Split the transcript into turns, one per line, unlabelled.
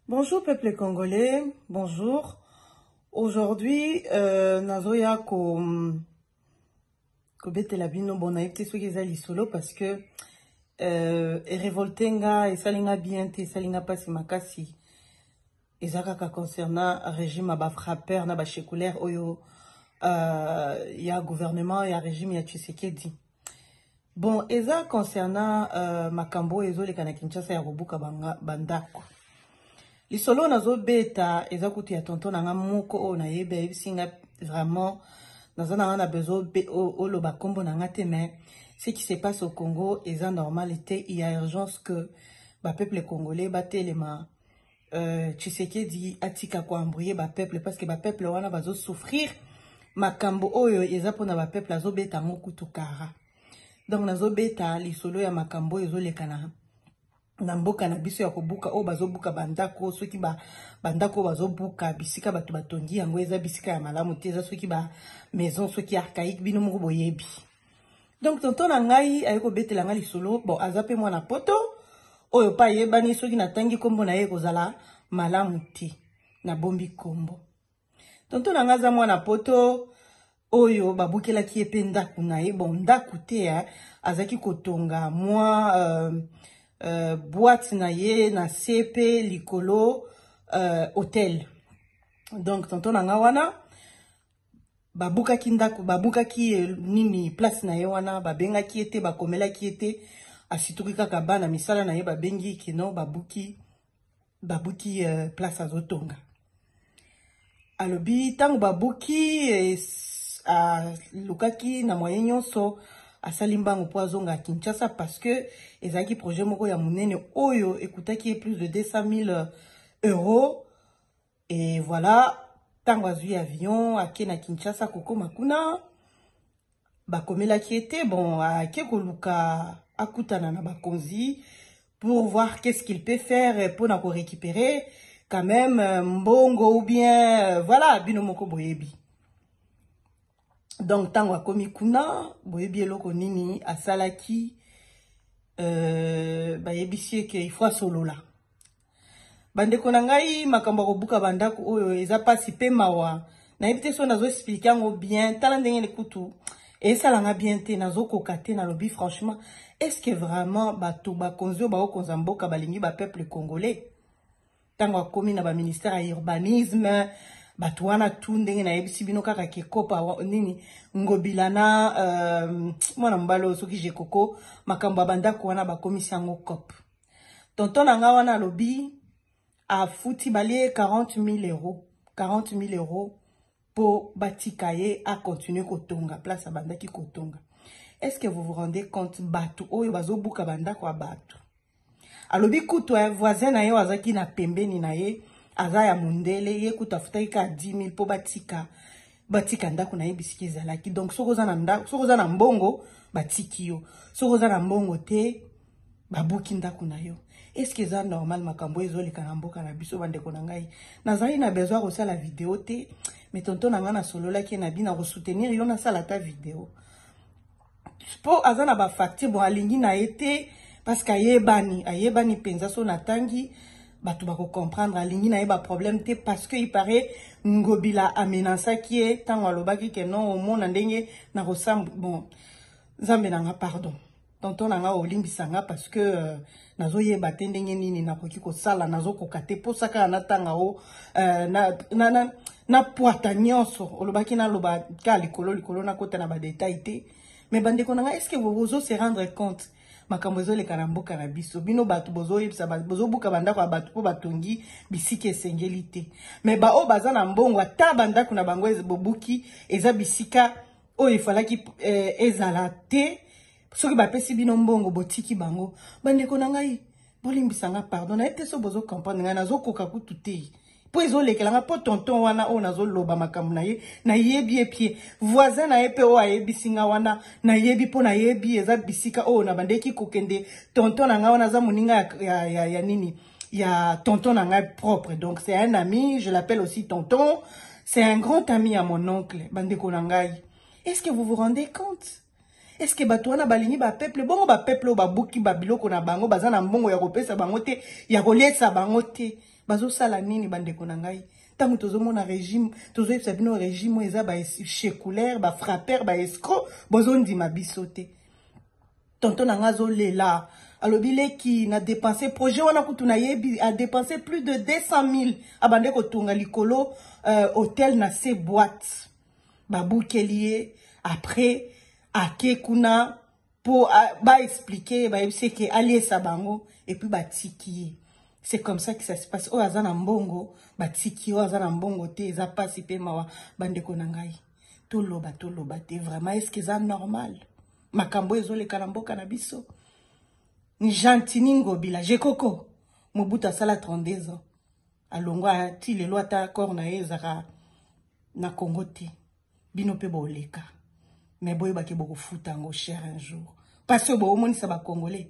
Bonjour peuple congolais, bonjour. Aujourd'hui, nazoya ko betela bino bona epte soki eza lisolo parce que révoltenga et salinga bien te salinga pasi makasi. Ezaka ka concernant régime ba frappeur na ba chekulaire oyo ya gouvernement ya régime ya Tshisekedi. Bon, eza concernant makambo ezoleka na Kinshasa ya kobuka bandako. Lisolo nazo beta eza kutu ya tonton nanga moko o na yebe singa vraiment nazana na besoin o ba kombo nanga te, mais ce qui se passe au Congo eza normalité, il y a urgence que ba peuple congolais batelema Tshisekedi atika ko embrouiller ba peuple parce que ba peuple wana bazo souffrir makambo oyo eza pona ba peuple azo beta ngoku tukara. Donc nazo beta lisolo ya makambo ezolekana na mboka na biso ya kobuka o bazobuka bandako soki bandako bazobuka bisika bato batongi yango eza bisika ya malamu te, eza soki ba maison soki archaïque bino moko boyebi. Donc tonton na ngai ayeko betela ngai lisolo bon azape mwana poto oyo pa yebani soki natangi kombo na ye kozala malamu te na bombi kombo. Tonton na ngai za mwana poto oyo babukela ki epe ndaku na ye bon ndaku te azaki kotonga mwa boîte na ye na CP likolo hôtel. Donc tonton nanga wana babuka ki ndaku babuka ki nini place na ye wana babenga ki ete bakomela ki ete asituki kaka bana misala na ye babengi kino babuki place azotonga. Alobi tango babuki lukaki na moyen nyonso asalimbango po azonga Kinshasa parce que ezaki projet moko ya munene oyo ekutaki plus de 200 000 euros et voilà tango azui avion ake na Kinshasa koko makuna bakomela ki ete bon ake koluka akutana na bakonzi pour voir qu'est-ce qu'il peut faire pour na ko récupérer quand même mbongo ou bien voilà bino moko boyebi. Donc tango akomi kuna boyebi eloko nini asalaki bayebisie ke il faut solola bandeko na ngai makambo kobuka bandako oyo eza pasi pe mawa na yebite so nazo expliquer ngo bien tala ndenge ne kutu et ça langa bien te nazo kokate na lobi franchement est-ce que vraiment bato bakonzo ba okonza mboka balingi ba peuple congolais tango akomi na ba ministère ya urbanisme bato wana tu ndenge na yebisi bino kaka kekopa nini ngobilana mwana mbalo soki je koko makambo bandako wana bakomisi yango cop. Tonton nanga wana lobi a futi balie 40 000 euros 40 000 euros pour batikaye a continuer kotonga place a bandaki kotonga. Est-ce que vous vous rendez compte bato oyo bazobuka bandako a bato alobi kutu voisin na ye wazaki na pembeni na ye aza ya mundele ye kutafuta ka 10 000 po batika ndako na ye bisiki zalaki. Donc soko za na ndako soko za na mbongo batiki yo soko za na mbongo te babuki ndako na yo. Est-ce que ça normal makambo ezoleka na mboka na biso bandeko na ngai nazali na besoin ko sala vidéo te mais tonton na nga na solola ki na bina ko soutenir yo na sala ta vidéo po azana ba facture bo alingi na été parce que ayebani penza so na tangi batu bako comprendre alingi na yeba problème te parce que il paraît ngobila amenança qui est tango alobaki ke non au monde ndenge na ressemble bon zambe nanga pardon tonton nanga olimbisanga parce que nazo yeba te ndenge nini nakoki ko sala nazo kokate po saka na tanga o na poata nyonso olobaki na loba ka likolo na kota na ba détail te mais bandeko nanga est-ce que vous se rendre compte makambo ezoleka na mboka na biso bino bato bozoyebisa bozobuka bandako ya bato po batongi bisika esengeli te mais ba o baza na mbongo ata bandako na bango bobuki eza bisika oyo ifalaki ezala te soki bapesi bino mbongo botiki bango bandeko na ngai bolimbisanga pardon na ete so bozo comprendre ngai nazokoka kutu te po ezolekelanga po tonton wana o nazoloba makambo na ye na yebi epie voisin na ye pe o ayebisi nga wana na yebi po na yebi eza bisika o na bandeki kokende tonton na nga wana za moninga ya nini ya tonton na nga propre. Donc c'est un ami, je l'appelle aussi tonton, c'est un grand ami à mon oncle bandeko na ngai. Est-ce que vous vous rendez compte? Est-ce que bato wana balingi ba peuple bongo ba peuple o babuki ba biloko na bango baza na mbongo ya kopesa bango te ya koletsa bango te bazo sala nini bandeko na ngai tango tozomona régime tozoyebisa bino régime eza ba chécoulaire ba frappeur ba escroc bozondima biso te tonton na nga azolela alobi leki na dépenser projet wana kutu na yebi a dépenser plus de 200 000 abande kotunga likolo hôtel na se boîte babukeli ye après ake kuna pour ba expliquer ba yebise ke aliesa bango et puis batiki. C'est comme ça que ça se passe. Oh azana mbongo batiki oh azana mbongo te eza pasi pe mawa bandeko na ngai. Toloba te vraiment est-ce que c'est normal? Makambo ezoleka na mboka na biso. Ni gentini ngobila jekoko Mobutu asala 32 ans. Alongwa ti le loi ta corps na ezaka na Congo te. Bino pe boleka. Mais boye baki boko futa ngo cher un jour. Parce que bo omoni sa ba congolais